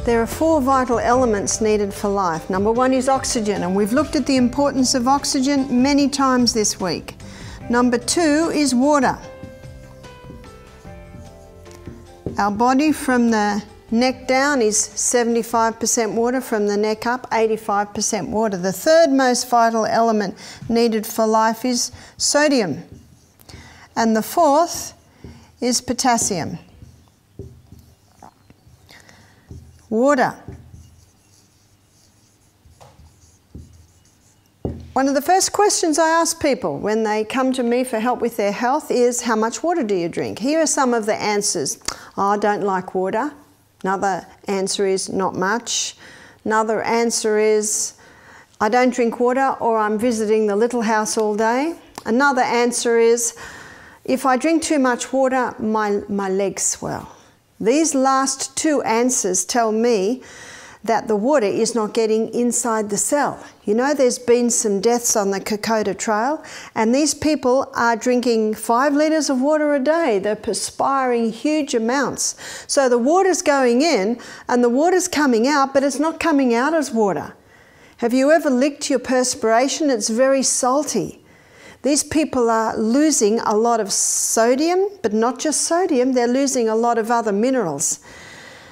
There are 4 vital elements needed for life. Number 1 is oxygen, and we've looked at the importance of oxygen many times this week. Number 2 is water. Our body from the neck down is 75% water, from the neck up 85% water. The 3rd most vital element needed for life is sodium. And the 4th is potassium. Water. One of the first questions I ask people when they come to me for help with their health is, how much water do you drink? Here are some of the answers. Oh, I don't like water. Another answer is, not much. Another answer is, I don't drink water, or I'm visiting the little house all day. Another answer is, if I drink too much water, my legs swell. These last 2 answers tell me that the water is not getting inside the cell. You know, there's been some deaths on the Kokoda Trail, and these people are drinking 5 litres of water a day. They're perspiring huge amounts. So the water's going in and the water's coming out, but it's not coming out as water. Have you ever licked your perspiration? It's very salty. These people are losing a lot of sodium, but not just sodium, they're losing a lot of other minerals.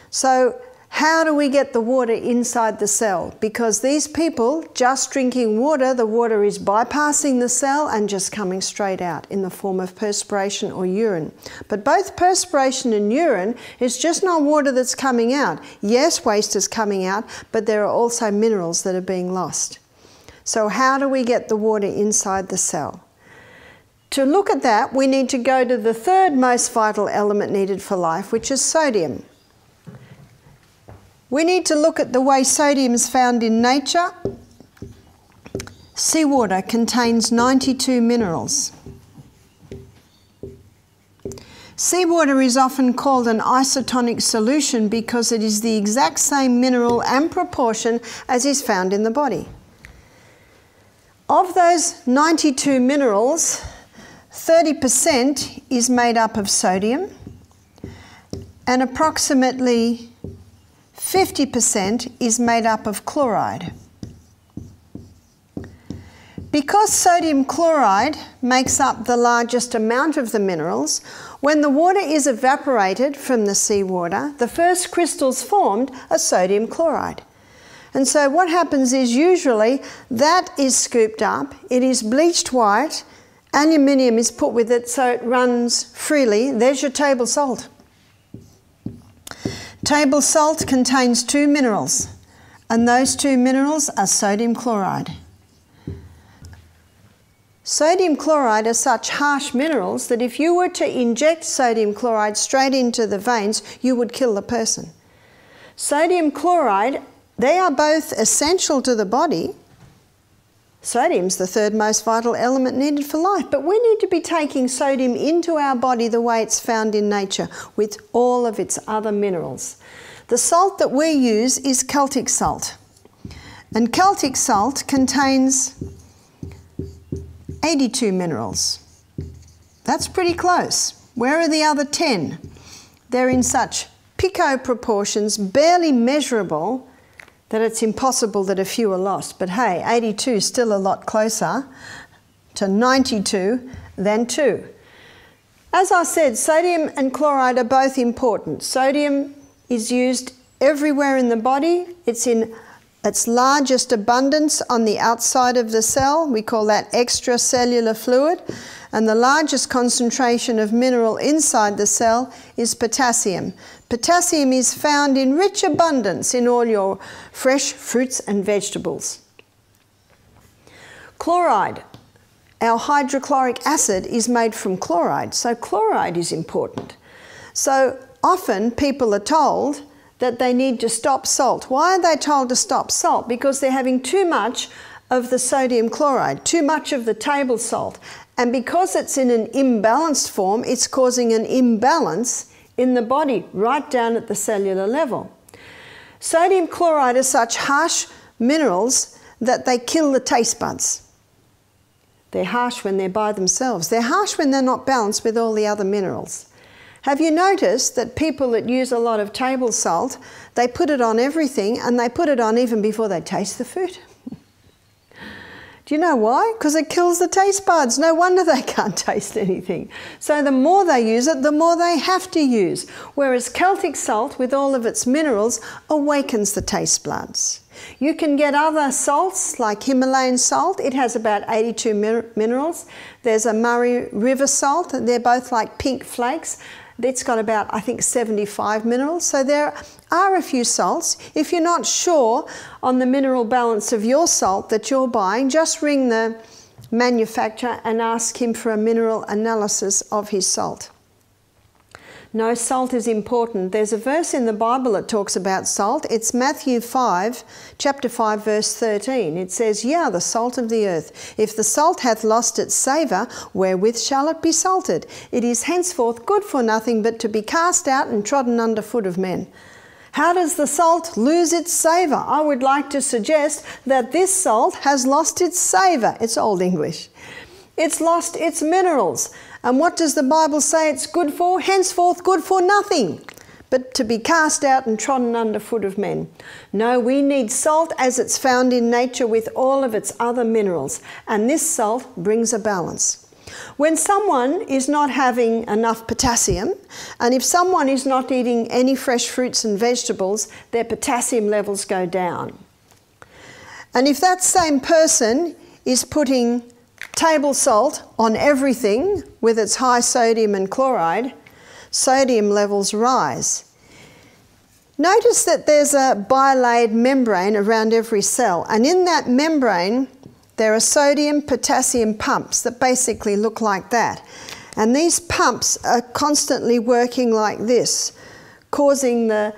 So how do we get the water inside the cell? Because these people, just drinking water, the water is bypassing the cell and just coming straight out in the form of perspiration or urine. But both perspiration and urine is just not water that's coming out. Yes, waste is coming out, but there are also minerals that are being lost. So how do we get the water inside the cell? To look at that, we need to go to the 3rd most vital element needed for life, which is sodium. We need to look at the way sodium is found in nature. Seawater contains 92 minerals. Seawater is often called an isotonic solution because it is the exact same mineral and proportion as is found in the body. Of those 92 minerals, 30% is made up of sodium, and approximately 50% is made up of chloride. Because sodium chloride makes up the largest amount of the minerals, when the water is evaporated from the seawater, the first crystals formed are sodium chloride. And so what happens is usually that is scooped up, it is bleached white, aluminium is put with it so it runs freely. There's your table salt. Table salt contains 2 minerals, and those 2 minerals are sodium chloride. Sodium chloride are such harsh minerals that if you were to inject sodium chloride straight into the veins, you would kill the person. Sodium chloride, they are both essential to the body. Sodium's the 3rd most vital element needed for life, but we need to be taking sodium into our body the way it's found in nature, with all of its other minerals. The salt that we use is Celtic salt, and Celtic salt contains 82 minerals. That's pretty close. Where are the other 10? They're in such pico proportions, barely measurable, that it's impossible that a few are lost. But hey, 82 is still a lot closer to 92 than 2. As I said, sodium and chloride are both important. Sodium is used everywhere in the body. It's in its largest abundance on the outside of the cell. We call that extracellular fluid. And the largest concentration of mineral inside the cell is potassium. Potassium is found in rich abundance in all your fresh fruits and vegetables. Chloride, our hydrochloric acid, is made from chloride, so chloride is important. So often people are told that they need to stop salt. Why are they told to stop salt? Because they're having too much of the sodium chloride, too much of the table salt. And because it's in an imbalanced form, it's causing an imbalance in the body, right down at the cellular level. Sodium chloride are such harsh minerals that they kill the taste buds. They're harsh when they're by themselves. They're harsh when they're not balanced with all the other minerals. Have you noticed that people that use a lot of table salt, they put it on everything, and they put it on even before they taste the food? Do you know why? Because it kills the taste buds. No wonder they can't taste anything. So the more they use it, the more they have to use. Whereas Celtic salt, with all of its minerals, awakens the taste buds. You can get other salts like Himalayan salt. It has about 82 minerals. There's a Murray River salt, and they're both like pink flakes. It's got about, I think, 75 minerals. So there are a few salts. If you're not sure on the mineral balance of your salt that you're buying, just ring the manufacturer and ask him for a mineral analysis of his salt. No, salt is important. There's a verse in the Bible that talks about salt. It's Matthew 5, chapter 5, verse 13. It says, "Ye are the salt of the earth. If the salt hath lost its savour, wherewith shall it be salted? It is henceforth good for nothing but to be cast out and trodden under foot of men." How does the salt lose its savour? I would like to suggest that this salt has lost its savour. It's Old English. It's lost its minerals. And what does the Bible say it's good for? Henceforth good for nothing, but to be cast out and trodden under foot of men. No, we need salt as it's found in nature with all of its other minerals. And this salt brings a balance. When someone is not having enough potassium, and if someone is not eating any fresh fruits and vegetables, their potassium levels go down. And if that same person is putting table salt on everything with its high sodium and chloride, sodium levels rise. Notice that there's a bilayered membrane around every cell, and in that membrane there are sodium-potassium pumps that basically look like that. And these pumps are constantly working like this, causing the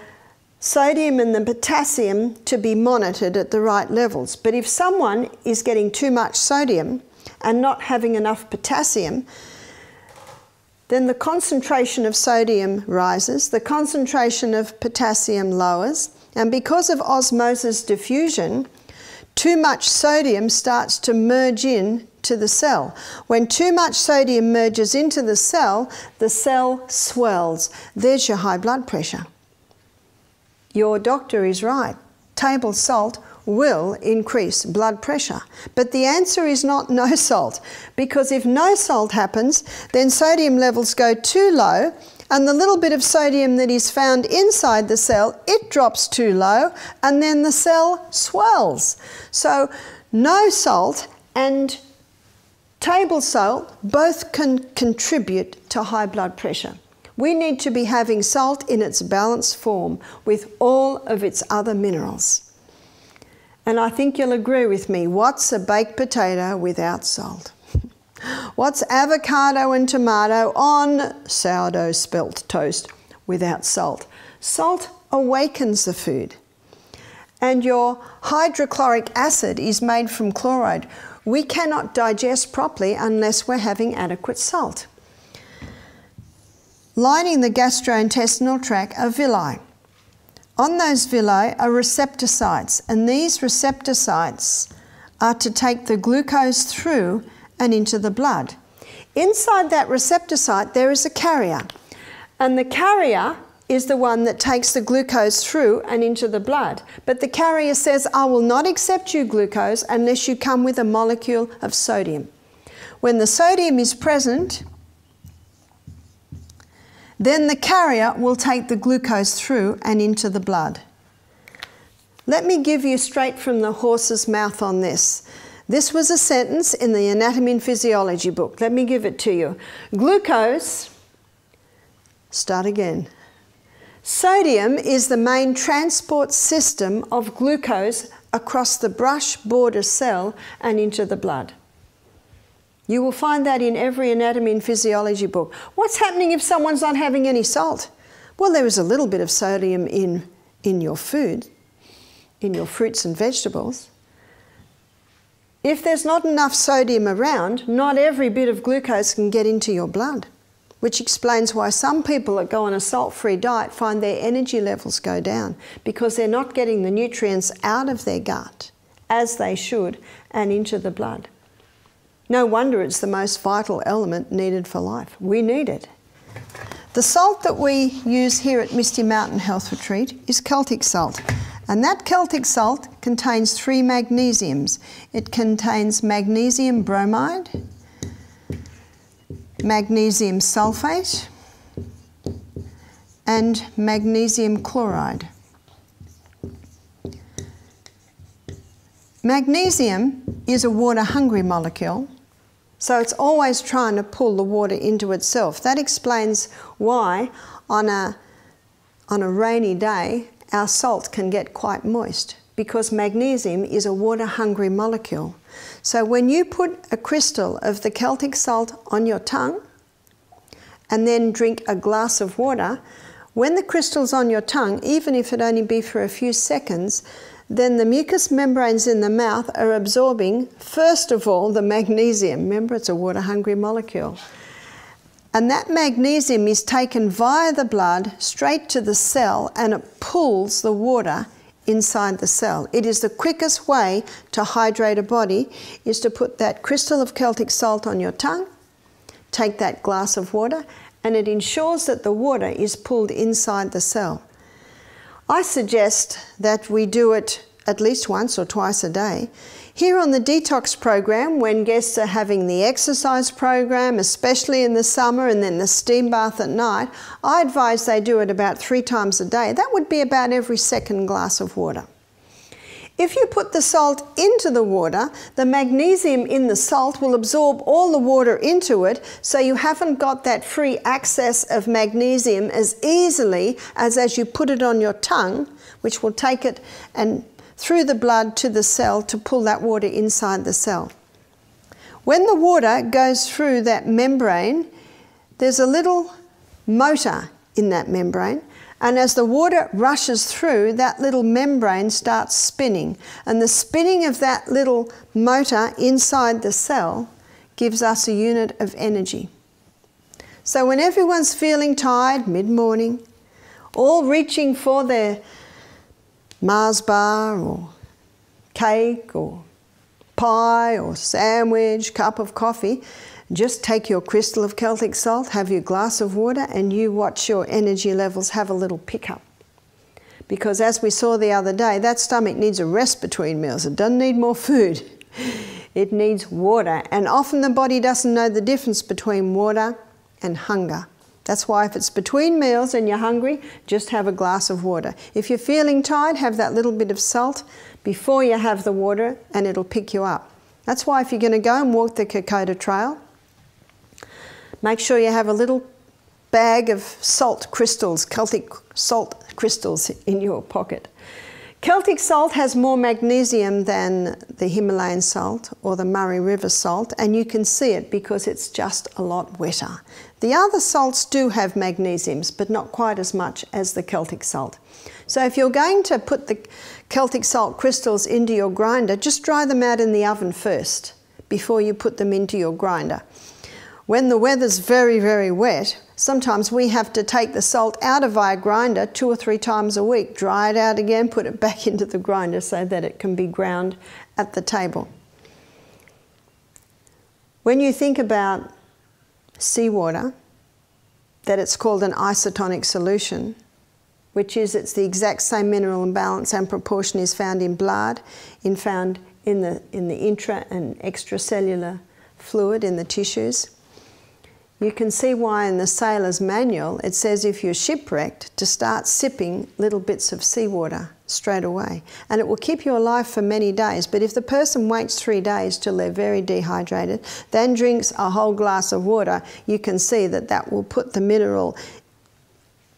sodium and the potassium to be monitored at the right levels. But if someone is getting too much sodium and not having enough potassium, then the concentration of sodium rises, the concentration of potassium lowers, and because of osmosis diffusion, too much sodium starts to merge in to the cell. When too much sodium merges into the cell swells. There's your high blood pressure. Your doctor is right. Table salt will increase blood pressure. But the answer is not no salt, because if no salt happens, then sodium levels go too low, and the little bit of sodium that is found inside the cell, it drops too low, and then the cell swells. So no salt and table salt both can contribute to high blood pressure. We need to be having salt in its balanced form with all of its other minerals. And I think you'll agree with me, what's a baked potato without salt? What's avocado and tomato on sourdough spelt toast without salt? Salt awakens the food. And your hydrochloric acid is made from chloride. We cannot digest properly unless we're having adequate salt. Lining the gastrointestinal tract are villi. On those villi are receptor sites, and these receptor sites are to take the glucose through and into the blood. Inside that receptor site there is a carrier, and the carrier is the one that takes the glucose through and into the blood. But the carrier says, I will not accept you glucose unless you come with a molecule of sodium. When the sodium is present, then the carrier will take the glucose through and into the blood. Let me give you straight from the horse's mouth on this. This was a sentence in the Anatomy and Physiology book. Let me give it to you. Glucose, start again. Sodium is the main transport system of glucose across the brush border cell and into the blood. You will find that in every anatomy and physiology book. What's happening if someone's not having any salt? Well, there is a little bit of sodium in your food, in your fruits and vegetables. If there's not enough sodium around, not every bit of glucose can get into your blood, which explains why some people that go on a salt-free diet find their energy levels go down, because they're not getting the nutrients out of their gut as they should and into the blood. No wonder it's the most vital element needed for life. We need it. The salt that we use here at Misty Mountain Health Retreat is Celtic salt. And that Celtic salt contains 3 magnesiums. It contains magnesium bromide, magnesium sulfate, and magnesium chloride. Magnesium is a water-hungry molecule, so it's always trying to pull the water into itself. That explains why on a rainy day our salt can get quite moist, because magnesium is a water-hungry molecule. So when you put a crystal of the Celtic salt on your tongue and then drink a glass of water, when the crystal's on your tongue, even if it only be for a few seconds, then the mucous membranes in the mouth are absorbing, first of all, the magnesium. Remember, it's a water-hungry molecule. And that magnesium is taken via the blood straight to the cell, and it pulls the water inside the cell. It is the quickest way to hydrate a body, is to put that crystal of Celtic salt on your tongue, take that glass of water, and it ensures that the water is pulled inside the cell. I suggest that we do it at least once or twice a day. Here on the detox program, when guests are having the exercise program, especially in the summer, and then the steam bath at night, I advise they do it about 3 times a day. That would be about every second glass of water. If you put the salt into the water, the magnesium in the salt will absorb all the water into it, so you haven't got that free access of magnesium as easily as you put it on your tongue, which will take it and through the blood to the cell to pull that water inside the cell. When the water goes through that membrane, there's a little motor in that membrane, and as the water rushes through, that little membrane starts spinning, and the spinning of that little motor inside the cell gives us a unit of energy. So when everyone's feeling tired mid-morning, all reaching for their Mars bar or cake or pie or sandwich, cup of coffee, just take your crystal of Celtic salt, have your glass of water, and you watch your energy levels have a little pickup. Because as we saw the other day, that stomach needs a rest between meals. It doesn't need more food. It needs water. And often the body doesn't know the difference between water and hunger. That's why if it's between meals and you're hungry, just have a glass of water. If you're feeling tired, have that little bit of salt before you have the water, and it'll pick you up. That's why if you're going to go and walk the Kokoda Trail, make sure you have a little bag of salt crystals, Celtic salt crystals in your pocket. Celtic salt has more magnesium than the Himalayan salt or the Murray River salt, and you can see it because it's just a lot wetter. The other salts do have magnesiums, but not quite as much as the Celtic salt. So if you're going to put the Celtic salt crystals into your grinder, just dry them out in the oven first before you put them into your grinder. When the weather's very, very wet, sometimes we have to take the salt out of our grinder 2 or 3 times a week, dry it out again, put it back into the grinder so that it can be ground at the table. When you think about seawater, that it's called an isotonic solution, which is it's the exact same mineral and balance and proportion is found in blood, found in the intra and extracellular fluid in the tissues. You can see why in the sailor's manual it says if you're shipwrecked to start sipping little bits of seawater straight away. And it will keep you alive for many days, but if the person waits 3 days till they're very dehydrated, then drinks a whole glass of water, you can see that that will put the mineral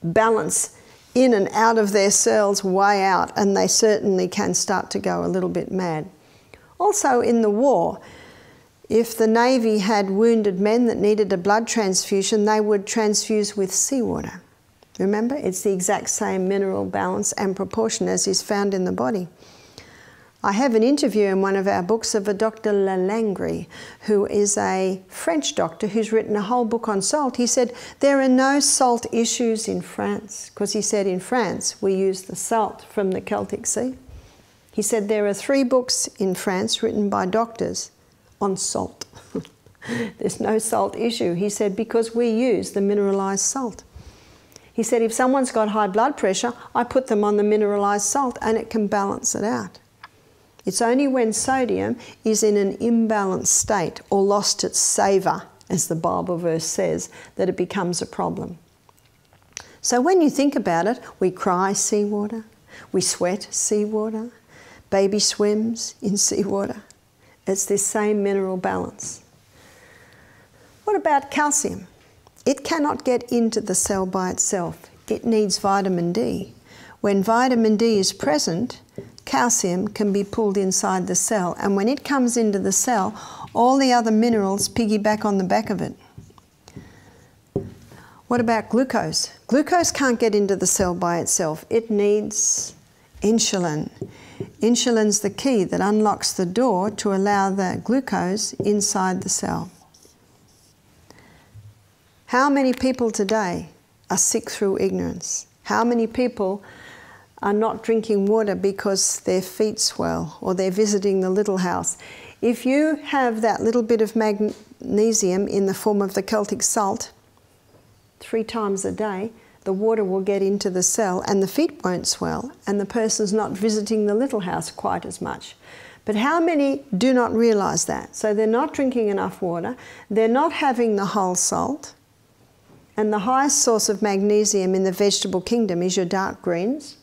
balance in and out of their cells way out, and they certainly can start to go a little bit mad. Also in the war, if the Navy had wounded men that needed a blood transfusion, they would transfuse with seawater. Remember, it's the exact same mineral balance and proportion as is found in the body. I have an interview in one of our books of a Dr. Lalangri, who is a French doctor who's written a whole book on salt. He said, there are no salt issues in France, because he said in France we use the salt from the Celtic Sea. He said there are 3 books in France written by doctors on salt. There's no salt issue, he said, because we use the mineralized salt. He said if someone's got high blood pressure, I put them on the mineralised salt and it can balance it out. It's only when sodium is in an imbalanced state or lost its savour, as the Bible verse says, that it becomes a problem. So when you think about it, we cry seawater, we sweat seawater, baby swims in seawater. It's this same mineral balance. What about calcium? It cannot get into the cell by itself. It needs vitamin D. When vitamin D is present, calcium can be pulled inside the cell, and when it comes into the cell, all the other minerals piggyback on the back of it. What about glucose? Glucose can't get into the cell by itself. It needs insulin. Insulin's the key that unlocks the door to allow the glucose inside the cell. How many people today are sick through ignorance? How many people are not drinking water because their feet swell or they're visiting the little house? If you have that little bit of magnesium in the form of the Celtic salt 3 times a day, the water will get into the cell and the feet won't swell and the person's not visiting the little house quite as much. But how many do not realise that? So they're not drinking enough water, they're not having the whole salt, and the highest source of magnesium in the vegetable kingdom is your dark greens.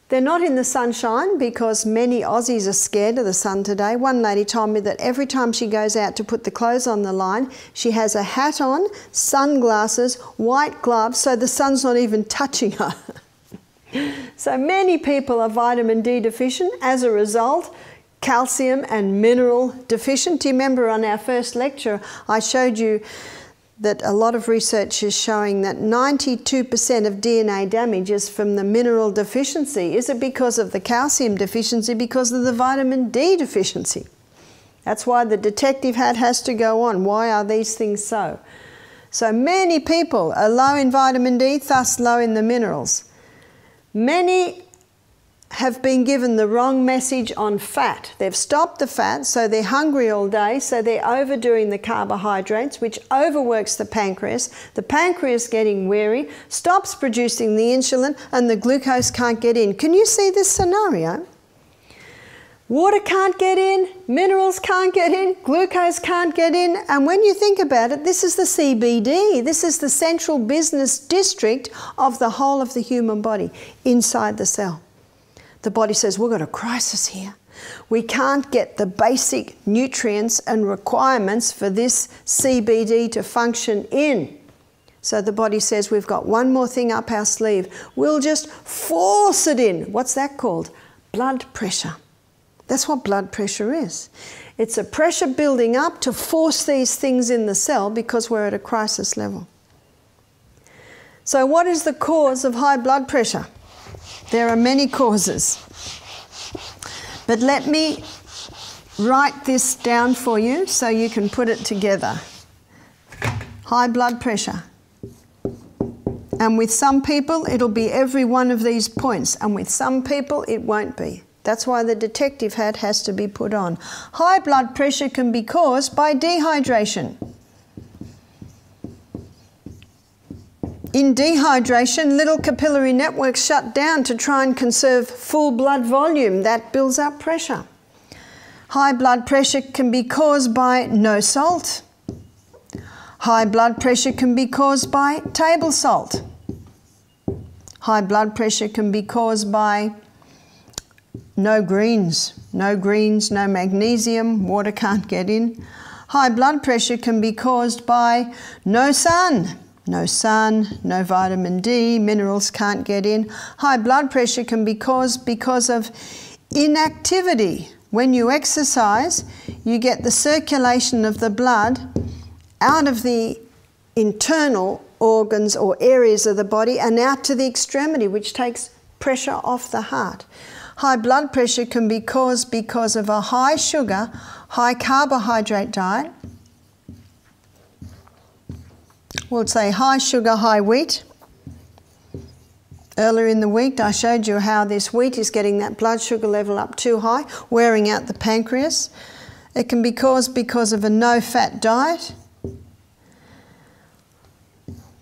They're not in the sunshine because many Aussies are scared of the sun today. One lady told me that every time she goes out to put the clothes on the line, she has a hat on, sunglasses, white gloves, so the sun's not even touching her. So many people are vitamin D deficient. As a result, calcium and mineral deficient. Do you remember on our first lecture, I showed you that a lot of research is showing that 92% of DNA damage is from the mineral deficiency. Is it because of the calcium deficiency? Because of the vitamin D deficiency. That's why the detective hat has to go on. Why are these things so? So many people are low in vitamin D, thus low in the minerals. Many have been given the wrong message on fat. They've stopped the fat, so they're hungry all day, so they're overdoing the carbohydrates, which overworks the pancreas. The pancreas getting weary, stops producing the insulin, and the glucose can't get in. Can you see this scenario? Water can't get in, minerals can't get in, glucose can't get in, and when you think about it, this is the CBD. This is the central business district of the whole of the human body, inside the cell. The body says, we've got a crisis here. We can't get the basic nutrients and requirements for this CBD to function in. So the body says, we've got one more thing up our sleeve. We'll just force it in. What's that called? Blood pressure. That's what blood pressure is. It's a pressure building up to force these things in the cell because we're at a crisis level. So what is the cause of high blood pressure? There are many causes, but let me write this down for you so you can put it together. High blood pressure. And with some people, it'll be every one of these points, and with some people, it won't be. That's why the detective hat has to be put on. High blood pressure can be caused by dehydration. In dehydration, little capillary networks shut down to try and conserve full blood volume. That builds up pressure. High blood pressure can be caused by no salt. High blood pressure can be caused by table salt. High blood pressure can be caused by no greens, no magnesium, water can't get in. High blood pressure can be caused by no sun, no vitamin D, minerals can't get in. High blood pressure can be caused because of inactivity. When you exercise, you get the circulation of the blood out of the internal organs or areas of the body and out to the extremity, which takes pressure off the heart. High blood pressure can be caused because of a high sugar, high carbohydrate diet. We'll say high sugar, high wheat. Earlier in the week I showed you how this wheat is getting that blood sugar level up too high, wearing out the pancreas. It can be caused because of a no-fat diet.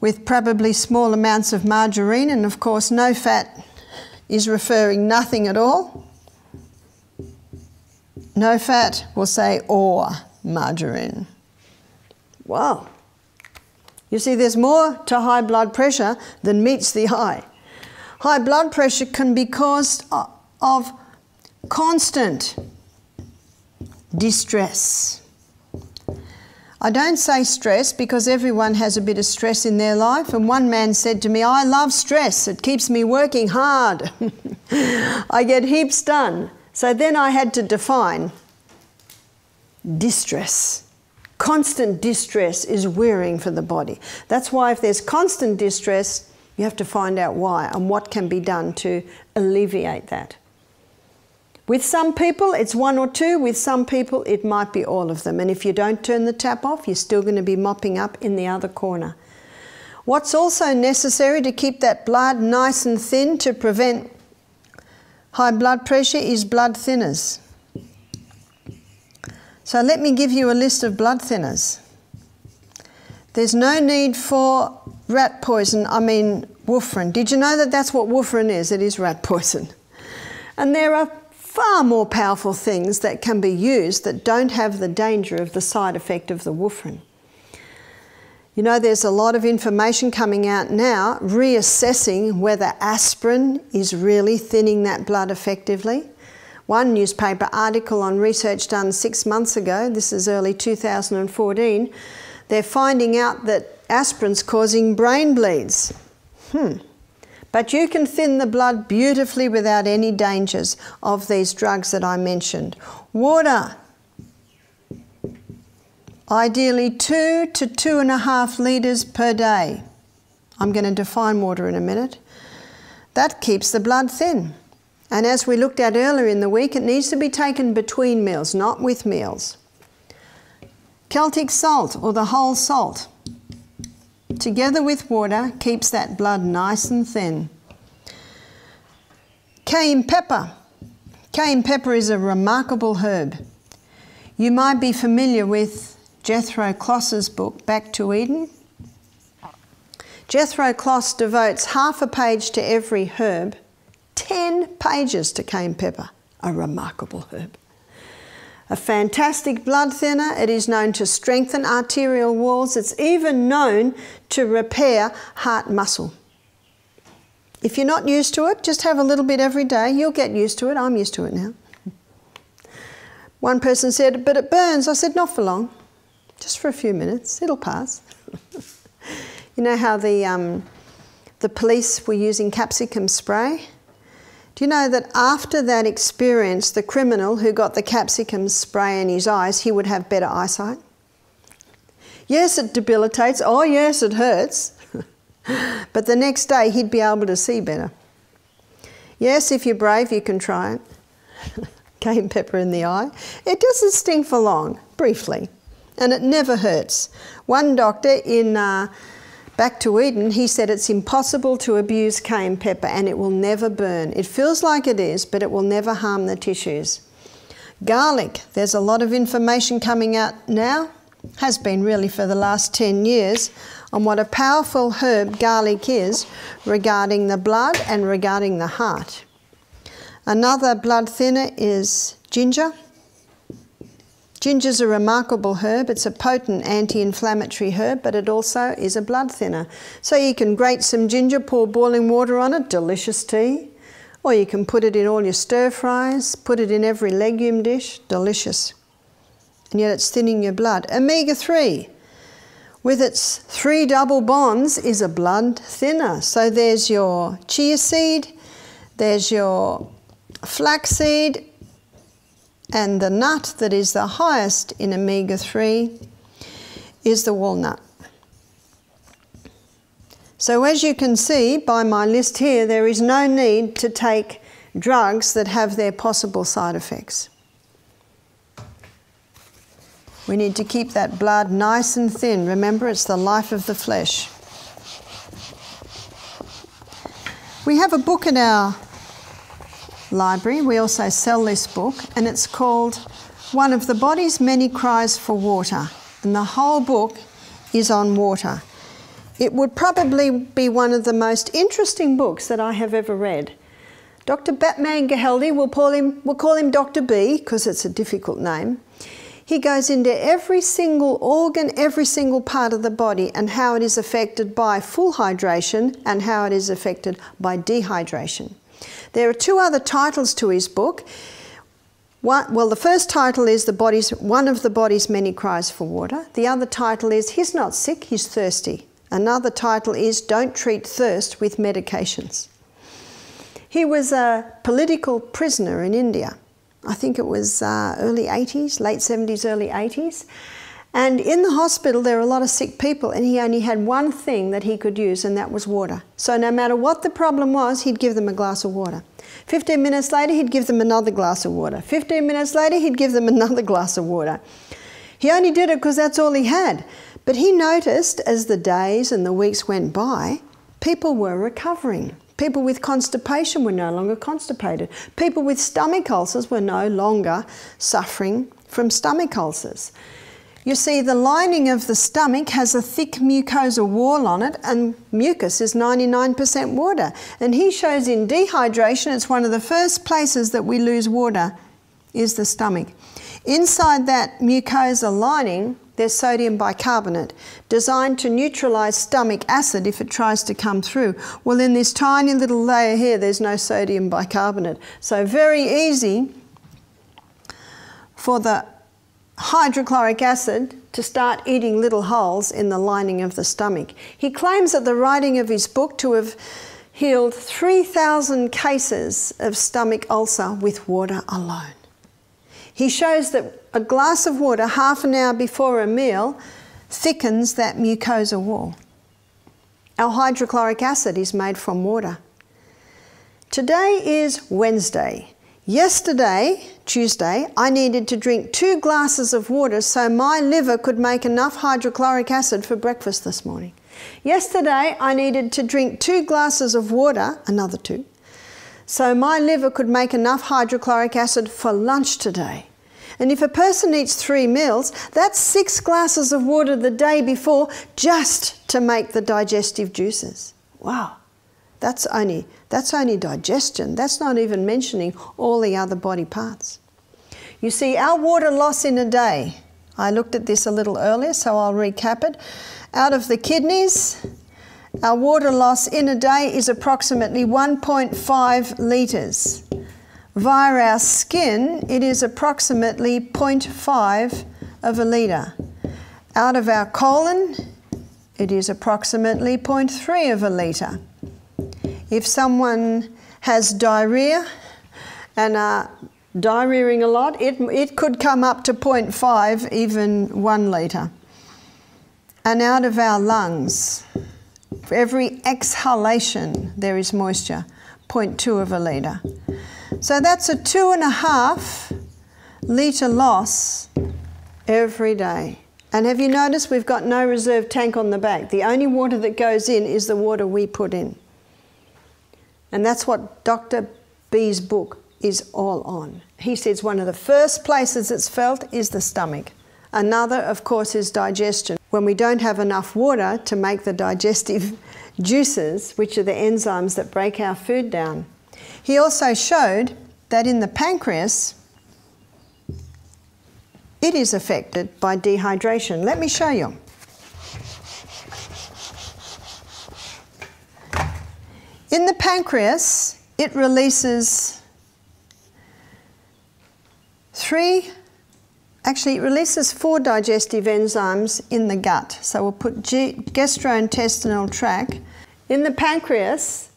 with probably small amounts of margarine, and of course no fat is referring nothing at all. No fat will say or margarine. Wow. You see, there's more to high blood pressure than meets the eye. High blood pressure can be caused of constant distress. I don't say stress because everyone has a bit of stress in their life, and one man said to me, I love stress, it keeps me working hard. I get heaps done. So then I had to define distress. Constant distress is wearing for the body. That's why if there's constant distress, you have to find out why and what can be done to alleviate that. With some people, it's one or two. With some people, it might be all of them. And if you don't turn the tap off, you're still going to be mopping up in the other corner. What's also necessary to keep that blood nice and thin to prevent high blood pressure is blood thinners. So let me give you a list of blood thinners. There's no need for rat poison, warfarin. Did you know that that's what warfarin is? It is rat poison. And there are far more powerful things that can be used that don't have the danger of the side effect of the warfarin. You know, there's a lot of information coming out now reassessing whether aspirin is really thinning that blood effectively. One newspaper article on research done 6 months ago, this is early 2014, they're finding out that aspirin's causing brain bleeds. But you can thin the blood beautifully without any dangers of these drugs that I mentioned. Water. Ideally 2 to 2.5 litres per day. I'm going to define water in a minute. That keeps the blood thin. And as we looked at earlier in the week, it needs to be taken between meals, not with meals. Celtic salt, or the whole salt, together with water, keeps that blood nice and thin. Cayenne pepper. Cayenne pepper is a remarkable herb. You might be familiar with Jethro Kloss's book, Back to Eden. Jethro Kloss devotes half a page to every herb, 10 pages to cayenne pepper, a remarkable herb. A fantastic blood thinner. It is known to strengthen arterial walls. It's even known to repair heart muscle. If you're not used to it, just have a little bit every day. You'll get used to it. I'm used to it now. One person said, but it burns. I said, not for long. Just for a few minutes. It'll pass. You know how the police were using capsicum spray? Do you know that after that experience, the criminal who got the capsicum spray in his eyes, he would have better eyesight? Yes, it debilitates. Oh, yes, it hurts. But the next day, he'd be able to see better. Yes, if you're brave, you can try it. Cayenne pepper in the eye. It doesn't sting for long, briefly, and it never hurts. One doctor in Back to Eden, he said it's impossible to abuse cayenne pepper and it will never burn. It feels like it is, but it will never harm the tissues. Garlic, there's a lot of information coming out now, has been really for the last 10 years, on what a powerful herb garlic is regarding the blood and regarding the heart. Another blood thinner is ginger. Ginger's a remarkable herb. It's a potent anti-inflammatory herb, but it also is a blood thinner. So you can grate some ginger, pour boiling water on it, delicious tea. Or you can put it in all your stir fries, put it in every legume dish, delicious. And yet it's thinning your blood. Omega-3, with its 3 double bonds, is a blood thinner. So there's your chia seed, there's your flaxseed, and the nut that is the highest in omega-3 is the walnut. So as you can see by my list here, there is no need to take drugs that have their possible side effects. We need to keep that blood nice and thin. Remember, it's the life of the flesh. We have a book in our library. We also sell this book, and it's called One of the Body's Many Cries for Water, and the whole book is on water. it would probably be one of the most interesting books that I have ever read. Dr. Batman Gehaldi, we'll call him Dr. B because it's a difficult name. He goes into every single organ, every single part of the body and how it is affected by full hydration and how it is affected by dehydration. There are two other titles to his book. Well, the first title is One of the Body's Many Cries for Water. The other title is He's Not Sick, He's Thirsty. Another title is Don't Treat Thirst with Medications. He was a political prisoner in India. I think it was early 80s, late 70s, early 80s. And in the hospital there were a lot of sick people and he only had one thing that he could use and that was water. So no matter what the problem was, he'd give them a glass of water. 15 minutes later he'd give them another glass of water. 15 minutes later he'd give them another glass of water. He only did it because that's all he had. But he noticed as the days and the weeks went by, people were recovering. People with constipation were no longer constipated. People with stomach ulcers were no longer suffering from stomach ulcers. You see, the lining of the stomach has a thick mucosa wall on it, and mucus is 99% water. And he shows in dehydration, it's one of the first places that we lose water, is the stomach. Inside that mucosa lining, there's sodium bicarbonate, designed to neutralize stomach acid if it tries to come through. Well, in this tiny little layer here, there's no sodium bicarbonate. So very easy for the hydrochloric acid to start eating little holes in the lining of the stomach. He claims at the writing of his book to have healed 3,000 cases of stomach ulcer with water alone. He shows that a glass of water half an hour before a meal thickens that mucosa wall. Our hydrochloric acid is made from water. Today is Wednesday. Yesterday, Tuesday, I needed to drink 2 glasses of water so my liver could make enough hydrochloric acid for breakfast this morning. Yesterday, I needed to drink 2 glasses of water, another 2, so my liver could make enough hydrochloric acid for lunch today. And if a person eats 3 meals, that's 6 glasses of water the day before just to make the digestive juices. Wow, that's only digestion. That's not even mentioning all the other body parts. You see, our water loss in a day, I looked at this a little earlier, so I'll recap it. Out of the kidneys, our water loss in a day is approximately 1.5 litres. Via our skin, it is approximately 0.5 of a litre. Out of our colon, it is approximately 0.3 of a litre. If someone has diarrhea and are diarrheaing a lot, it could come up to 0.5, even 1 litre. And out of our lungs, for every exhalation, there is moisture, 0.2 of a litre. So that's a 2.5 litre loss every day. And have you noticed we've got no reserve tank on the back? The only water that goes in is the water we put in. And that's what Dr. B's book is all on. He says one of the first places it's felt is the stomach. Another, of course, is digestion. When we don't have enough water to make the digestive juices, which are the enzymes that break our food down. He also showed that in the pancreas, it is affected by dehydration. Let me show you. In the pancreas, it releases it releases 4 digestive enzymes in the gut. So we'll put gastrointestinal tract. In the pancreas,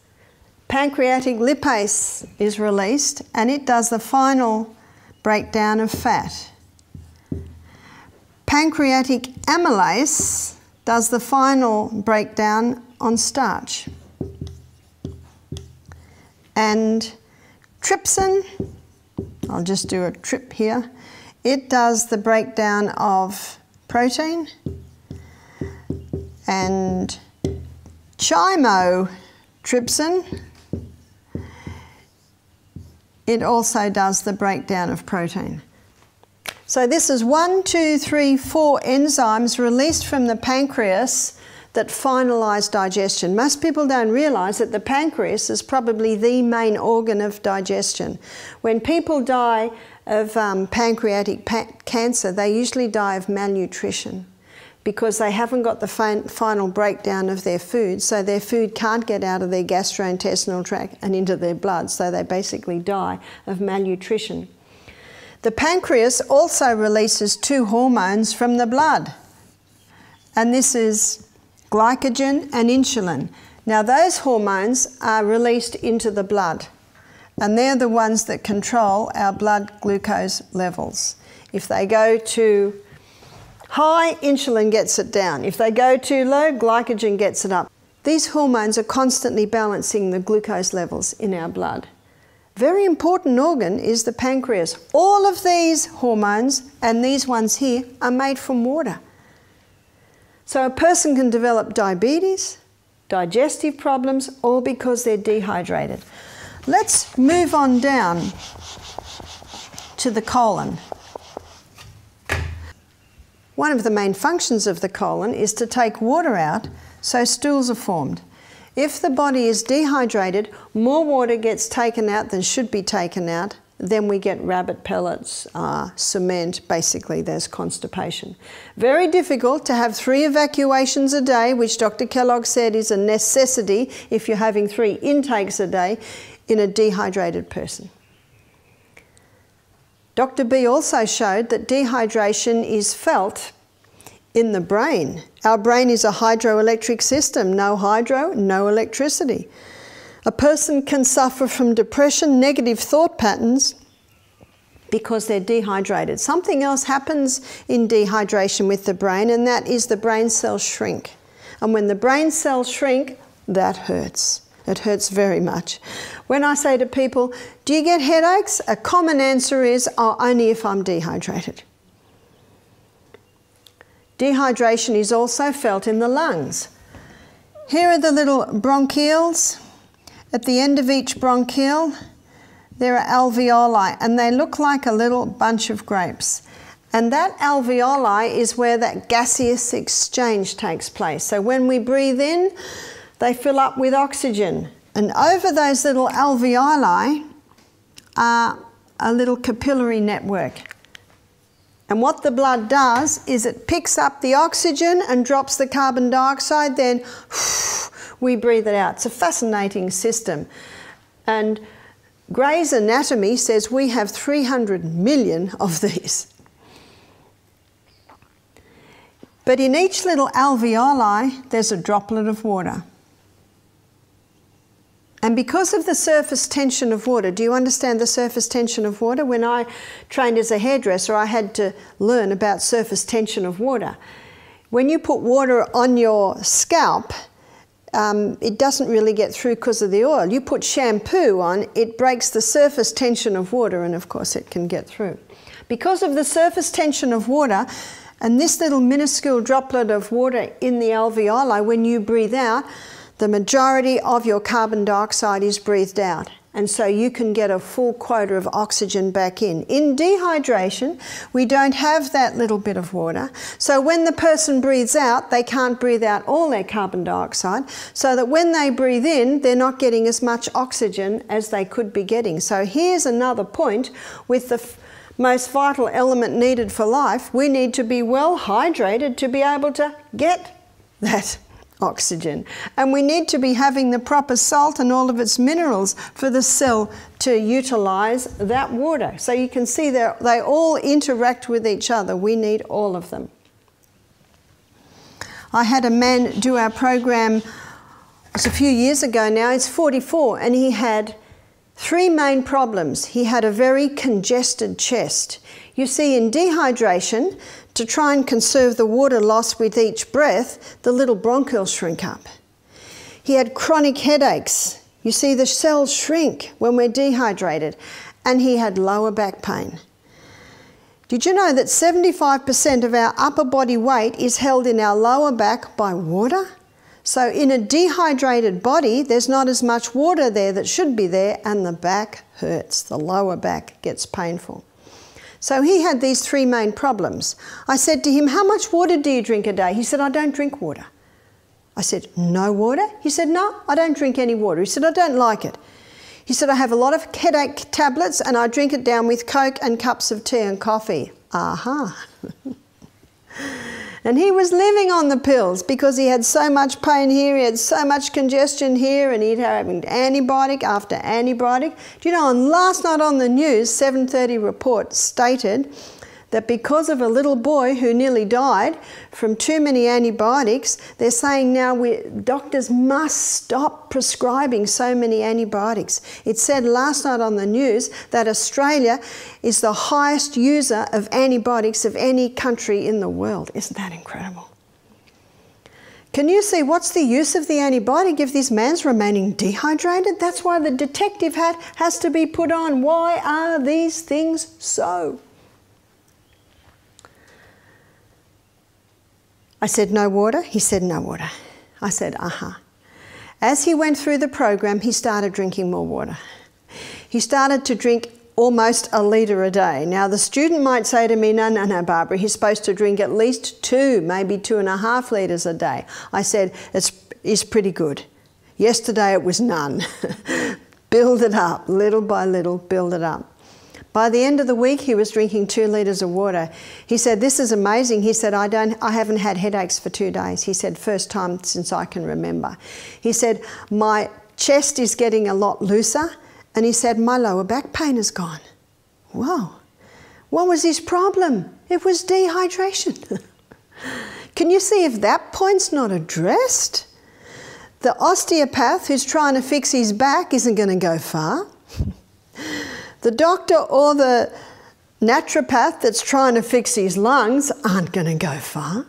pancreatic lipase is released and it does the final breakdown of fat. Pancreatic amylase does the final breakdown on starch. And trypsin, I'll just do a trip here, it does the breakdown of protein. And chymotrypsin, it also does the breakdown of protein. So this is 1, 2, 3, 4 enzymes released from the pancreas that finalise digestion. Most people don't realise that the pancreas is probably the main organ of digestion. When people die of pancreatic cancer, they usually die of malnutrition because they haven't got the final breakdown of their food, so their food can't get out of their gastrointestinal tract and into their blood, so they basically die of malnutrition. The pancreas also releases 2 hormones from the blood, and this is glycogen and insulin. Now those hormones are released into the blood, and they're the ones that control our blood glucose levels. If they go too high, insulin gets it down. If they go too low, glycogen gets it up. These hormones are constantly balancing the glucose levels in our blood. Very important organ is the pancreas. All of these hormones and these ones here are made from water. So a person can develop diabetes, digestive problems, all because they're dehydrated. Let's move on down to the colon. One of the main functions of the colon is to take water out so stools are formed. If the body is dehydrated, more water gets taken out than should be taken out, then we get rabbit pellets, cement, basically there's constipation. Very difficult to have 3 evacuations a day, which Dr. Kellogg said is a necessity if you're having 3 intakes a day in a dehydrated person. Dr. B also showed that dehydration is felt in the brain. Our brain is a hydroelectric system. No hydro, no electricity. A person can suffer from depression, negative thought patterns, because they're dehydrated. Something else happens in dehydration with the brain, and that is the brain cells shrink. And when the brain cells shrink, that hurts. It hurts very much. When I say to people, do you get headaches? A common answer is, oh, only if I'm dehydrated. Dehydration is also felt in the lungs. Here are the little bronchioles. At the end of each bronchiole, there are alveoli, and they look like a little bunch of grapes. And that alveoli is where that gaseous exchange takes place. So when we breathe in, they fill up with oxygen. And over those little alveoli are a little capillary network. And what the blood does is it picks up the oxygen and drops the carbon dioxide, then we breathe it out. It's a fascinating system. And Gray's Anatomy says we have 300 million of these. But in each little alveoli, there's a droplet of water. And because of the surface tension of water, do you understand the surface tension of water? When I trained as a hairdresser, I had to learn about surface tension of water. When you put water on your scalp, it doesn't really get through because of the oil. You put shampoo on, it breaks the surface tension of water, and of course it can get through. Because of the surface tension of water, and this little minuscule droplet of water in the alveoli, when you breathe out, the majority of your carbon dioxide is breathed out, and so you can get a full quota of oxygen back in. In dehydration, we don't have that little bit of water, so when the person breathes out, they can't breathe out all their carbon dioxide, so that when they breathe in, they're not getting as much oxygen as they could be getting. So here's another point with the most vital element needed for life. We need to be well hydrated to be able to get that oxygen, and we need to be having the proper salt and all of its minerals for the cell to utilize that water. So you can see they all interact with each other. We need all of them. I had a man do our program, it's a few years ago now, he's 44, and he had 3 main problems. He had a very congested chest. You see, in dehydration, to try and conserve the water loss with each breath, the little bronchioles shrink up. He had chronic headaches. You see, the cells shrink when we're dehydrated. And he had lower back pain. Did you know that 75% of our upper body weight is held in our lower back by water? So in a dehydrated body, there's not as much water there that should be there, and the back hurts. The lower back gets painful. So he had these 3 main problems. I said to him, how much water do you drink a day? He said, I don't drink water. I said, no water? He said, no, I don't drink any water. He said, I don't like it. He said, I have a lot of headache tablets and I drink it down with Coke and cups of tea and coffee. Aha. And he was living on the pills because he had so much pain here, he had so much congestion here, and he'd have antibiotic after antibiotic. Do you know, on last night on the news, 7:30 report stated that because of a little boy who nearly died from too many antibiotics, they're saying now doctors must stop prescribing so many antibiotics. It said last night on the news that Australia is the highest user of antibiotics of any country in the world. Isn't that incredible? Can you see what's the use of the antibiotic if this man's remaining dehydrated? That's why the detective hat has to be put on. Why are these things so? I said, no water? He said, no water. I said, uh-huh. As he went through the program, he started drinking more water. He started to drink almost a litre a day. Now, the student might say to me, no, Barbara, he's supposed to drink at least 2, maybe 2.5 litres a day. I said, it's pretty good. Yesterday it was none. Build it up, little by little, build it up. By the end of the week, he was drinking 2 litres of water. He said, this is amazing. He said, I haven't had headaches for 2 days. He said, first time since I can remember. He said, my chest is getting a lot looser. And he said, my lower back pain is gone. Whoa. What was his problem? It was dehydration. Can you see if that point's not addressed? The osteopath who's trying to fix his back isn't going to go far. The doctor or the naturopath that's trying to fix his lungs aren't going to go far.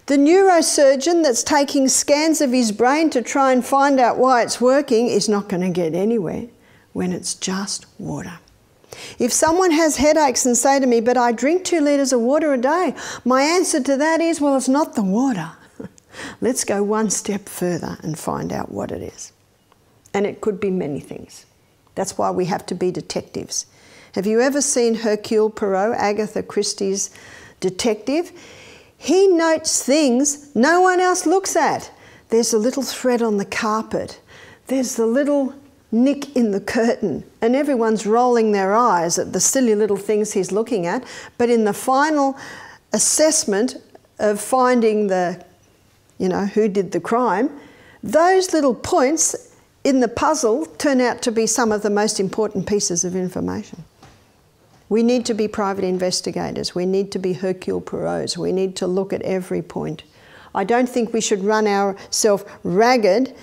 The neurosurgeon that's taking scans of his brain to try and find out why it's working is not going to get anywhere when it's just water. If someone has headaches and say to me, but I drink 2 litres of water a day, my answer to that is, well, it's not the water. Let's go one step further and find out what it is. And it could be many things. That's why we have to be detectives. Have you ever seen Hercule Poirot, Agatha Christie's detective? He notes things no one else looks at. There's a little thread on the carpet. There's the little nick in the curtain. And everyone's rolling their eyes at the silly little things he's looking at. But in the final assessment of finding the, who did the crime, those little points in the puzzle turn out to be some of the most important pieces of information. We need to be private investigators. We need to be Hercule Poirots. We need to look at every point. I don't think we should run ourselves ragged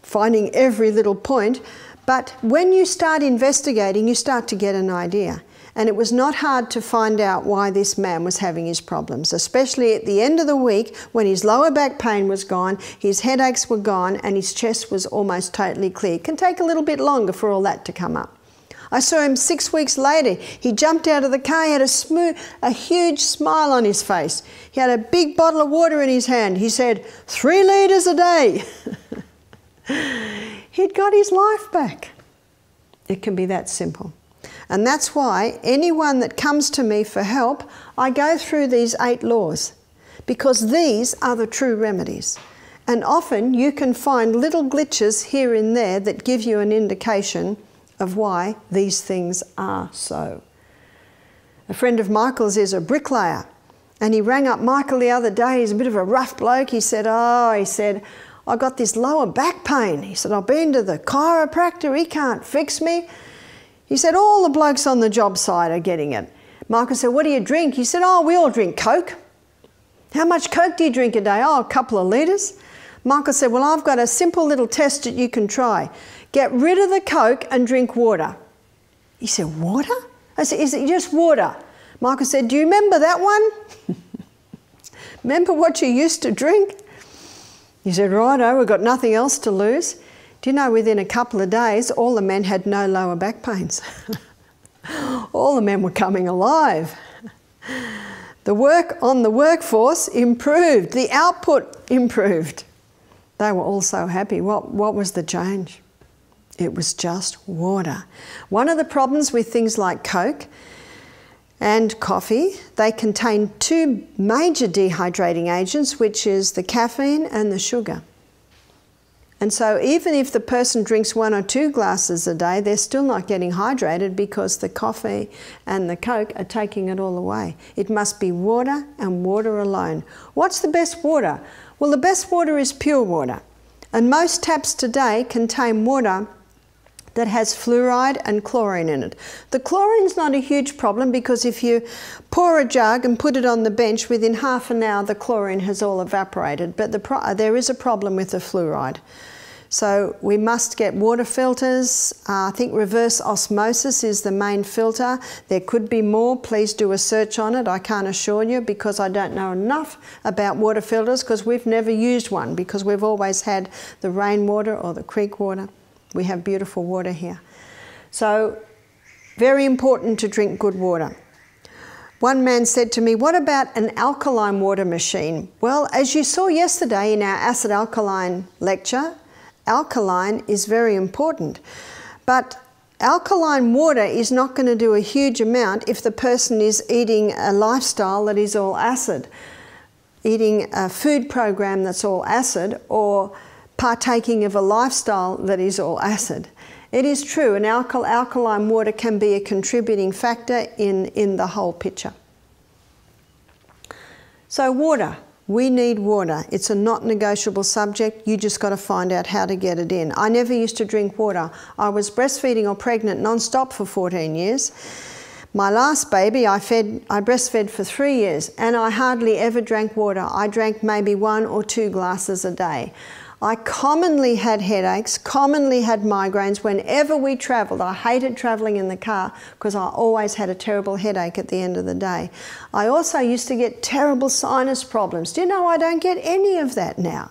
finding every little point, but when you start investigating, you start to get an idea. And it was not hard to find out why this man was having his problems, especially at the end of the week when his lower back pain was gone, his headaches were gone, and his chest was almost totally clear. It can take a little bit longer for all that to come up. I saw him 6 weeks later. He jumped out of the car, he had a huge smile on his face. He had a big bottle of water in his hand. He said, 3 litres a day. He'd got his life back. It can be that simple. And that's why anyone that comes to me for help, I go through these 8 laws, because these are the true remedies. And often you can find little glitches here and there that give you an indication of why these things are so. A friend of Michael's is a bricklayer, and he rang up Michael the other day. He's a bit of a rough bloke. He said, I got this lower back pain. He said, I've been to the chiropractor, he can't fix me. He said, all the blokes on the job site are getting it. Michael said, what do you drink? He said, we all drink Coke. How much Coke do you drink a day? A couple of litres. Michael said, well, I've got a simple little test that you can try. Get rid of the Coke and drink water. He said, water? I said, is it just water? Michael said, do you remember that one? Remember what you used to drink? He said, righto, we've got nothing else to lose. Do you know, within a couple of days, all the men had no lower back pains. All the men were coming alive. The work on the workforce improved. The output improved. They were all so happy. What was the change? It was just water. One of the problems with things like Coke, and coffee. They contain two major dehydrating agents, which is the caffeine and the sugar. And so even if the person drinks 1 or 2 glasses a day, they're still not getting hydrated because the coffee and the Coke are taking it all away. It must be water and water alone. What's the best water? Well, the best water is pure water. And most taps today contain water that has fluoride and chlorine in it. The chlorine's not a huge problem because if you pour a jug and put it on the bench, within half an hour the chlorine has all evaporated. But there is a problem with the fluoride. So we must get water filters. I think reverse osmosis is the main filter. There could be more. Please do a search on it. I can't assure you because I don't know enough about water filters because we've never used one because we've always had the rainwater or the creek water. We have beautiful water here. So very important to drink good water. One man said to me, what about an alkaline water machine? Well, as you saw yesterday in our acid alkaline lecture, alkaline is very important. But alkaline water is not going to do a huge amount if the person is eating a lifestyle that is all acid, eating a food program that's all acid, or partaking of a lifestyle that is all acid. It is true, an alkaline water can be a contributing factor in the whole picture. So water, we need water. It's a not negotiable subject. You just got to find out how to get it in. I never used to drink water. I was breastfeeding or pregnant non-stop for 14 years. My last baby, I breastfed for 3 years and I hardly ever drank water. I drank maybe 1 or 2 glasses a day. I commonly had headaches, commonly had migraines whenever we travelled. I hated travelling in the car because I always had a terrible headache at the end of the day. I also used to get terrible sinus problems. Do you know I don't get any of that now?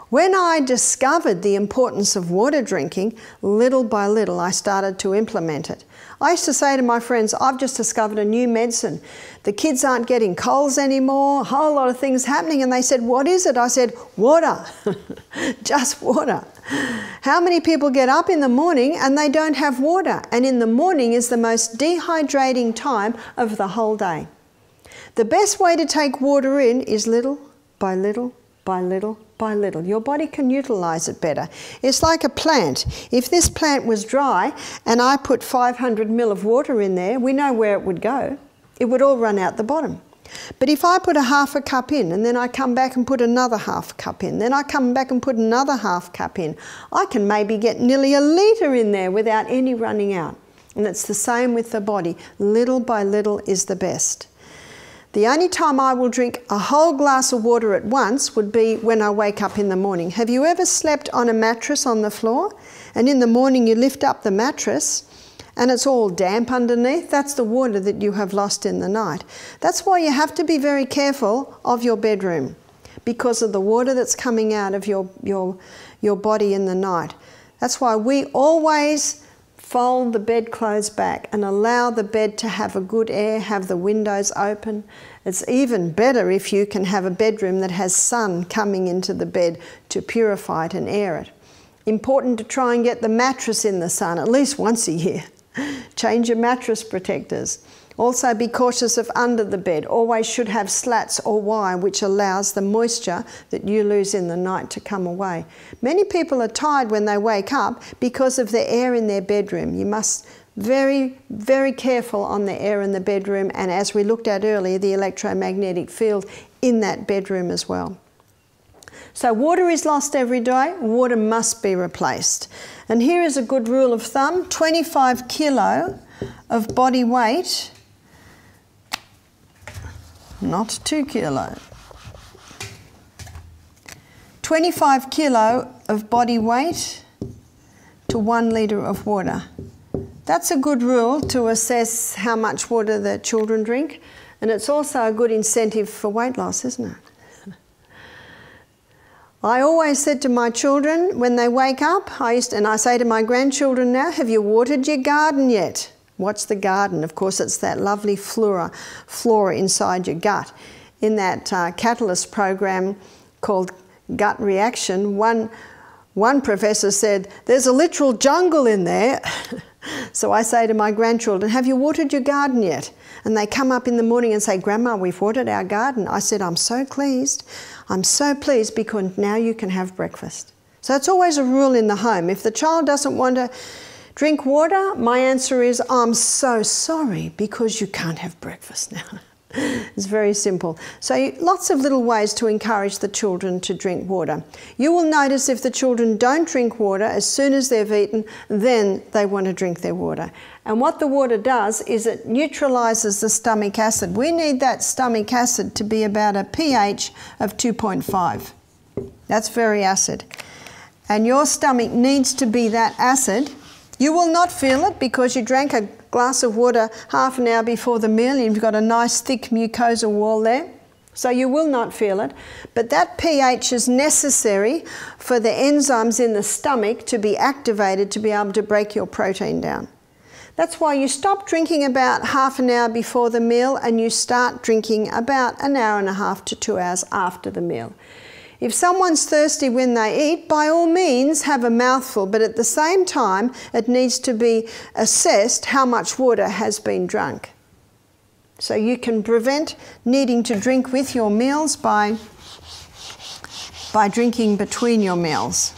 When I discovered the importance of water drinking, little by little I started to implement it. I used to say to my friends, I've just discovered a new medicine. The kids aren't getting colds anymore, a whole lot of things happening. And they said, what is it? I said, water, just water. How many people get up in the morning and they don't have water? And in the morning is the most dehydrating time of the whole day. The best way to take water in is little by little by little by little. Your body can utilize it better. It's like a plant. If this plant was dry and I put 500 ml of water in there, we know where it would go. It would all run out the bottom. But if I put a half a cup in and then I come back and put another half cup in, then I come back and put another half cup in, I can maybe get nearly a litre in there without any running out. And it's the same with the body. Little by little is the best. The only time I will drink a whole glass of water at once would be when I wake up in the morning. Have you ever slept on a mattress on the floor and in the morning you lift up the mattress and it's all damp underneath? That's the water that you have lost in the night. That's why you have to be very careful of your bedroom because of the water that's coming out of your body in the night. That's why we always fold the bedclothes back and allow the bed to have a good air, have the windows open. It's even better if you can have a bedroom that has sun coming into the bed to purify it and air it. Important to try and get the mattress in the sun at least once a year. Change your mattress protectors. Also be cautious of under the bed. Always should have slats or wire which allows the moisture that you lose in the night to come away. Many people are tired when they wake up because of the air in their bedroom. You must very, very careful on the air in the bedroom and as we looked at earlier, the electromagnetic field in that bedroom as well. So water is lost every day, water must be replaced. And here is a good rule of thumb, 25 kilo of body weight, not 2 kilo. 25 kilo of body weight to 1 litre of water. That's a good rule to assess how much water the children drink, and it's also a good incentive for weight loss, isn't it? I always said to my children when they wake up, and I say to my grandchildren now, have you watered your garden yet? What's the garden? Of course, it's that lovely flora inside your gut. In that catalyst program called Gut Reaction, one professor said, there's a literal jungle in there. So I say to my grandchildren, have you watered your garden yet? And they come up in the morning and say, Grandma, we've watered our garden. I said, I'm so pleased. I'm so pleased because now you can have breakfast. So it's always a rule in the home. If the child doesn't want to drink water, my answer is, I'm so sorry because you can't have breakfast now. It's very simple. So lots of little ways to encourage the children to drink water. You will notice if the children don't drink water, as soon as they've eaten, then they want to drink their water. And what the water does is it neutralises the stomach acid. We need that stomach acid to be about a pH of 2.5. That's very acid. And your stomach needs to be that acid. You will not feel it because you drank a glass of water half an hour before the meal. You've got a nice thick mucosal wall there, so you will not feel it. But that pH is necessary for the enzymes in the stomach to be activated to be able to break your protein down. That's why you stop drinking about half an hour before the meal and you start drinking about an hour and a half to 2 hours after the meal. If someone's thirsty when they eat, by all means have a mouthful, but at the same time it needs to be assessed how much water has been drunk. So you can prevent needing to drink with your meals by drinking between your meals.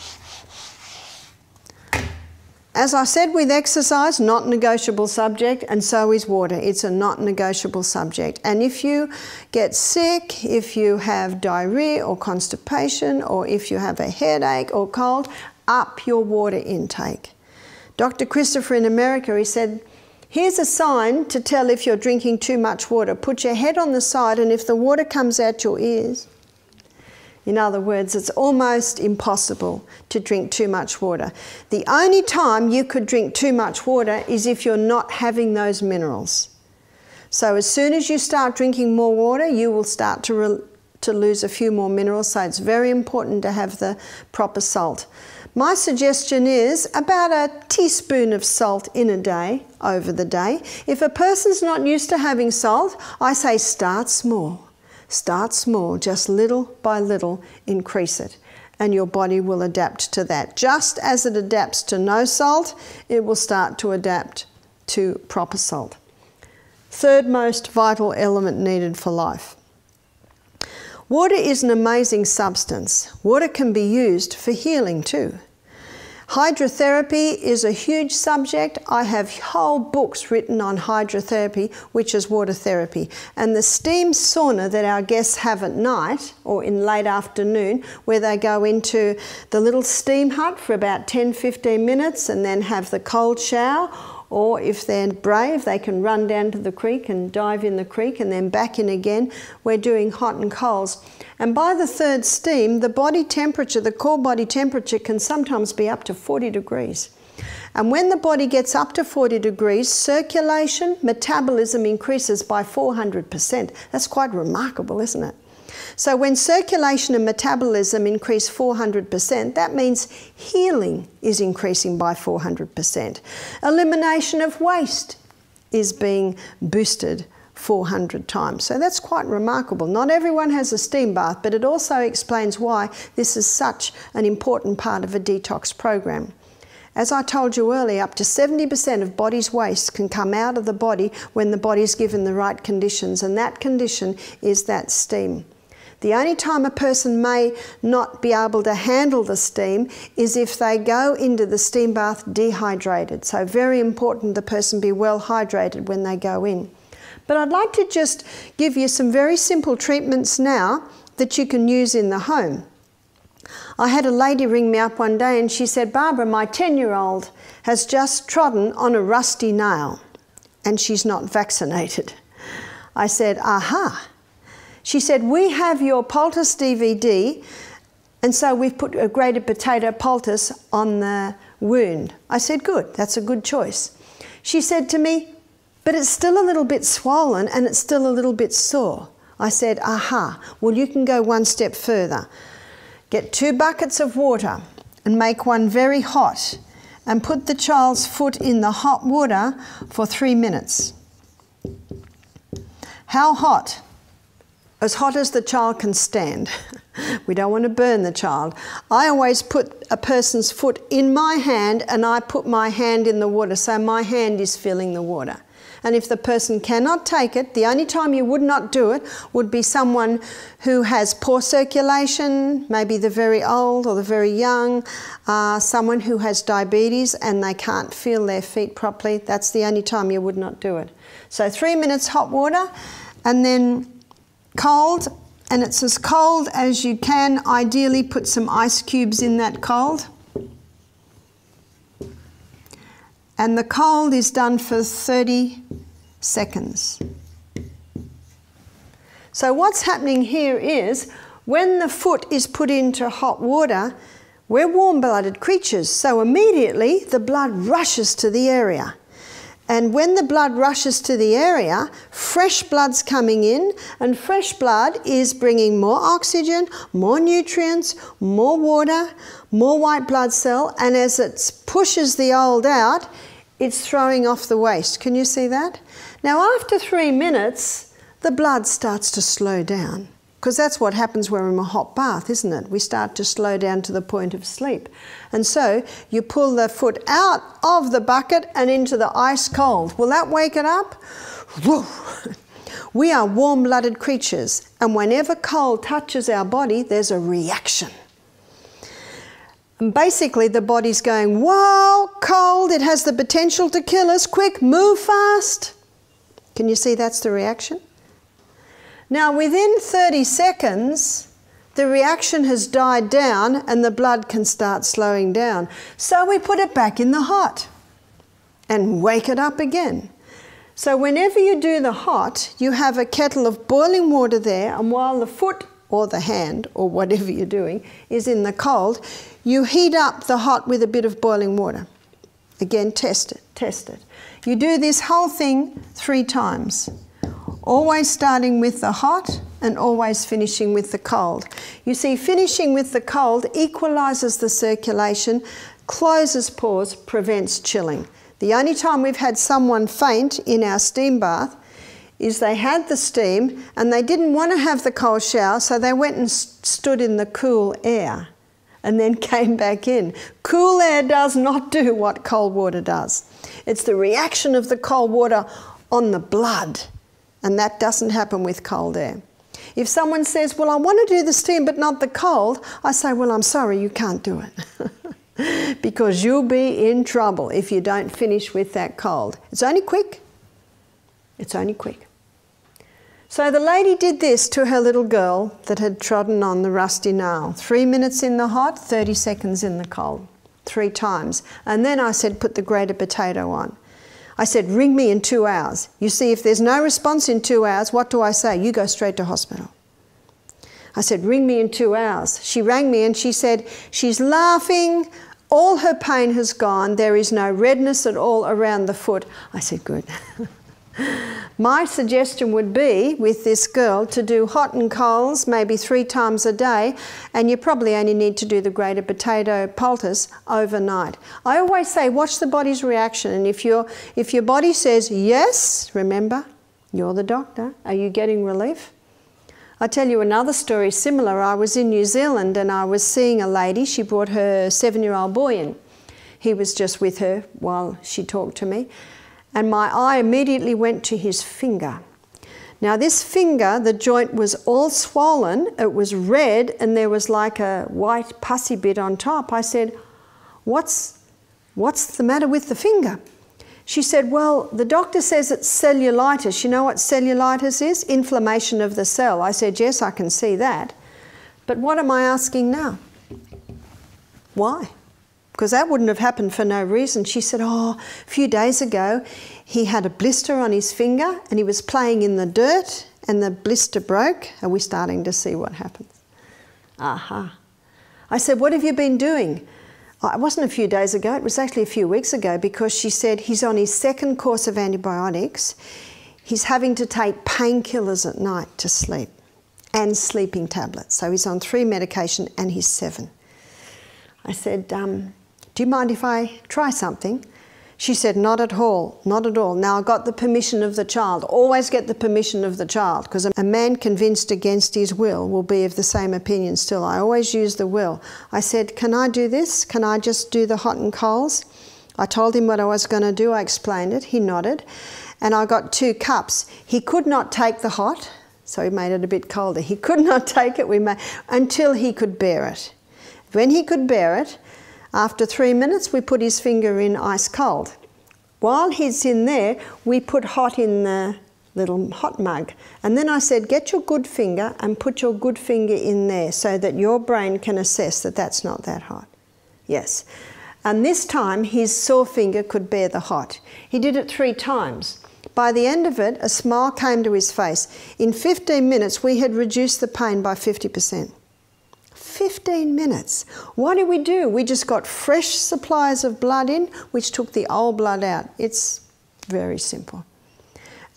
As I said with exercise, not negotiable subject, and so is water. It's a not negotiable subject. And if you get sick, if you have diarrhea or constipation, or if you have a headache or cold, up your water intake. Dr. Christopher in America, he said, here's a sign to tell if you're drinking too much water. Put your head on the side, and if the water comes out your ears, in other words, it's almost impossible to drink too much water. The only time you could drink too much water is if you're not having those minerals. So as soon as you start drinking more water, you will start to lose a few more minerals. So it's very important to have the proper salt. My suggestion is about a teaspoon of salt in a day, over the day. If a person's not used to having salt, I say start small. Start small, just little by little, increase it, and your body will adapt to that. Just as it adapts to no salt, it will start to adapt to proper salt. Third most vital element needed for life. Water is an amazing substance. Water can be used for healing too. Hydrotherapy is a huge subject. I have whole books written on hydrotherapy, which is water therapy. And the steam sauna that our guests have at night or in late afternoon, where they go into the little steam hut for about 10-15 minutes and then have the cold shower, or if they're brave, they can run down to the creek and dive in the creek and then back in again. We're doing hot and colds. And by the third steam, the body temperature, the core body temperature can sometimes be up to 40 degrees. And when the body gets up to 40 degrees, circulation, metabolism increases by 400%. That's quite remarkable, isn't it? So when circulation and metabolism increase 400%, that means healing is increasing by 400%. Elimination of waste is being boosted 400 times. So that's quite remarkable. Not everyone has a steam bath, but it also explains why this is such an important part of a detox program. As I told you earlier, up to 70% of body's waste can come out of the body when the body's given the right conditions, and that condition is that steam. The only time a person may not be able to handle the steam is if they go into the steam bath dehydrated. So very important the person be well hydrated when they go in. But I'd like to just give you some very simple treatments now that you can use in the home. I had a lady ring me up one day and she said, Barbara, my 10-year-old has just trodden on a rusty nail and she's not vaccinated. I said, aha. She said, we have your poultice DVD, and so we've put a grated potato poultice on the wound. I said, good, that's a good choice. She said to me, but it's still a little bit swollen and it's still a little bit sore. I said, aha, well you can go one step further. Get 2 buckets of water and make one very hot and put the child's foot in the hot water for 3 minutes. How hot? As hot as the child can stand. We don't want to burn the child. I always put a person's foot in my hand and I put my hand in the water, so my hand is filling the water. And if the person cannot take it, the only time you would not do it would be someone who has poor circulation, maybe the very old or the very young, someone who has diabetes and they can't feel their feet properly. That's the only time you would not do it. So 3 minutes hot water and then cold, and it's as cold as you can. Ideally put some ice cubes in that cold. And the cold is done for 30 seconds. So what's happening here is when the foot is put into hot water, we're warm-blooded creatures, so immediately the blood rushes to the area. And when the blood rushes to the area, fresh blood's coming in, and fresh blood is bringing more oxygen, more nutrients, more water, more white blood cell, and as it pushes the old out, it's throwing off the waste. Can you see that? Now after 3 minutes, the blood starts to slow down, because that's what happens when we're in a hot bath, isn't it? We start to slow down to the point of sleep. And so you pull the foot out of the bucket and into the ice cold. Will that wake it up? Woo. We are warm-blooded creatures, and whenever cold touches our body, there's a reaction. And basically the body's going, whoa, cold, it has the potential to kill us, quick, move fast. Can you see that's the reaction? Now within 30 seconds, the reaction has died down and the blood can start slowing down. So we put it back in the hot and wake it up again. So whenever you do the hot, you have a kettle of boiling water there, and while the foot or the hand or whatever you're doing is in the cold, you heat up the hot with a bit of boiling water. Again, test it, test it. You do this whole thing 3 times. Always starting with the hot and always finishing with the cold. You see, finishing with the cold equalises the circulation, closes pores, prevents chilling. The only time we've had someone faint in our steam bath is they had the steam and they didn't want to have the cold shower, so they went and stood in the cool air and then came back in. Cool air does not do what cold water does. It's the reaction of the cold water on the blood, and that doesn't happen with cold air. If someone says, well, I want to do the steam but not the cold, I say, well, I'm sorry, you can't do it. Because you'll be in trouble if you don't finish with that cold. It's only quick. It's only quick. So the lady did this to her little girl that had trodden on the rusty nail. 3 minutes in the hot, 30 seconds in the cold, 3 times. And then I said, put the grated potato on. I said, ring me in 2 hours. You see, if there's no response in 2 hours, what do I say? You go straight to hospital. I said, ring me in 2 hours. She rang me and she said, she's laughing, all her pain has gone, there is no redness at all around the foot. I said, good. My suggestion would be, with this girl, to do hot and colds maybe 3 times a day, and you probably only need to do the grated potato poultice overnight. I always say, watch the body's reaction, and if your body says yes, remember, you're the doctor. Are you getting relief? I'll tell you another story similar. I was in New Zealand and I was seeing a lady. She brought her 7-year-old boy in. He was just with her while she talked to me. And my eye immediately went to his finger. Now this finger, the joint was all swollen, it was red, and there was like a white pussy bit on top. I said, what's the matter with the finger? She said, well, the doctor says it's cellulitis. You know what cellulitis is? Inflammation of the cell. I said, yes, I can see that. But what am I asking now? Why? Because that wouldn't have happened for no reason. She said, oh, a few days ago, he had a blister on his finger and he was playing in the dirt and the blister broke. Are we starting to see what happens? Aha. I said, what have you been doing? It wasn't a few days ago, it was actually a few weeks ago, because she said he's on his 2nd course of antibiotics. He's having to take painkillers at night to sleep and sleeping tablets. So he's on 3 medication and he's 7. I said, do you mind if I try something? She said, not at all, not at all. Now I got the permission of the child. Always get the permission of the child, because a man convinced against his will be of the same opinion still. I always use the will. I said, can I do this? Can I just do the hot and colds? I told him what I was going to do. I explained it. He nodded. And I got 2 cups. He could not take the hot, so we made it a bit colder. He could not take it until he could bear it. When he could bear it, after 3 minutes, we put his finger in ice cold. While he's in there, we put hot in the little hot mug. And then I said, get your good finger and put your good finger in there so that your brain can assess that that's not that hot. Yes. And this time, his sore finger could bear the hot. He did it 3 times. By the end of it, a smile came to his face. In 15 minutes, we had reduced the pain by 50%. 15 minutes. What did we do? We just got fresh supplies of blood in, which took the old blood out. It's very simple.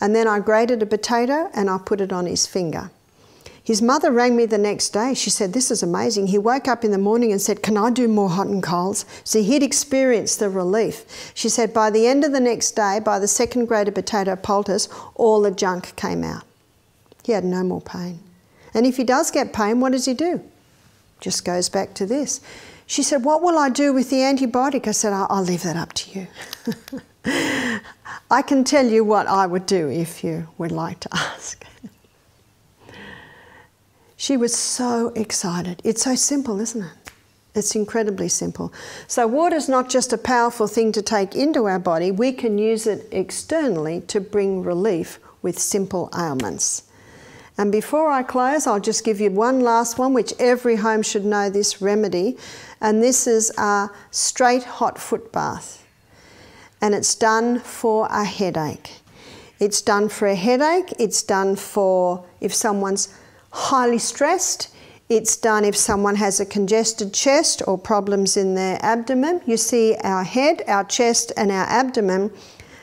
And then I grated a potato and I put it on his finger. His mother rang me the next day. She said, this is amazing. He woke up in the morning and said, can I do more hot and colds? See, he'd experienced the relief. She said, by the end of the next day, by the 2nd grated potato poultice, all the junk came out. He had no more pain. And if he does get pain, what does he do? Just goes back to this. She said, what will I do with the antibiotic? I said, I'll leave that up to you. I can tell you what I would do if you would like to ask. She was so excited. It's so simple, isn't it? It's incredibly simple. So water's not just a powerful thing to take into our body, we can use it externally to bring relief with simple ailments. And before I close, I'll just give you one last one, which every home should know this remedy. And this is a straight hot foot bath. And it's done for a headache. It's done for a headache. It's done for if someone's highly stressed. It's done if someone has a congested chest or problems in their abdomen. You see, our head, our chest, and our abdomen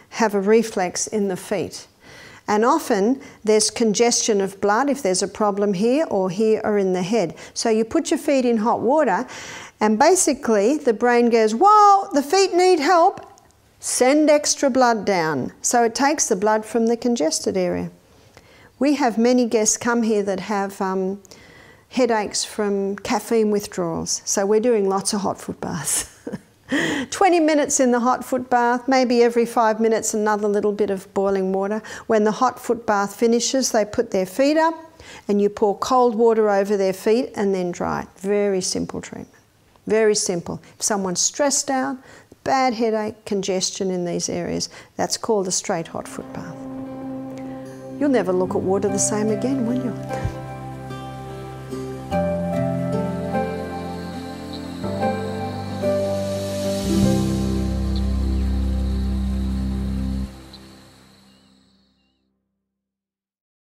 have a reflex in the feet. And often there's congestion of blood if there's a problem here or in the head. So you put your feet in hot water and basically the brain goes, whoa, the feet need help, send extra blood down. So it takes the blood from the congested area. We have many guests come here that have headaches from caffeine withdrawals. So we're doing lots of hot foot baths. 20 minutes in the hot foot bath, maybe every 5 minutes another little bit of boiling water. When the hot foot bath finishes, they put their feet up and you pour cold water over their feet and then dry it. Very simple treatment. Very simple. If someone's stressed out, bad headache, congestion in these areas, that's called a straight hot foot bath. You'll never look at water the same again, will you?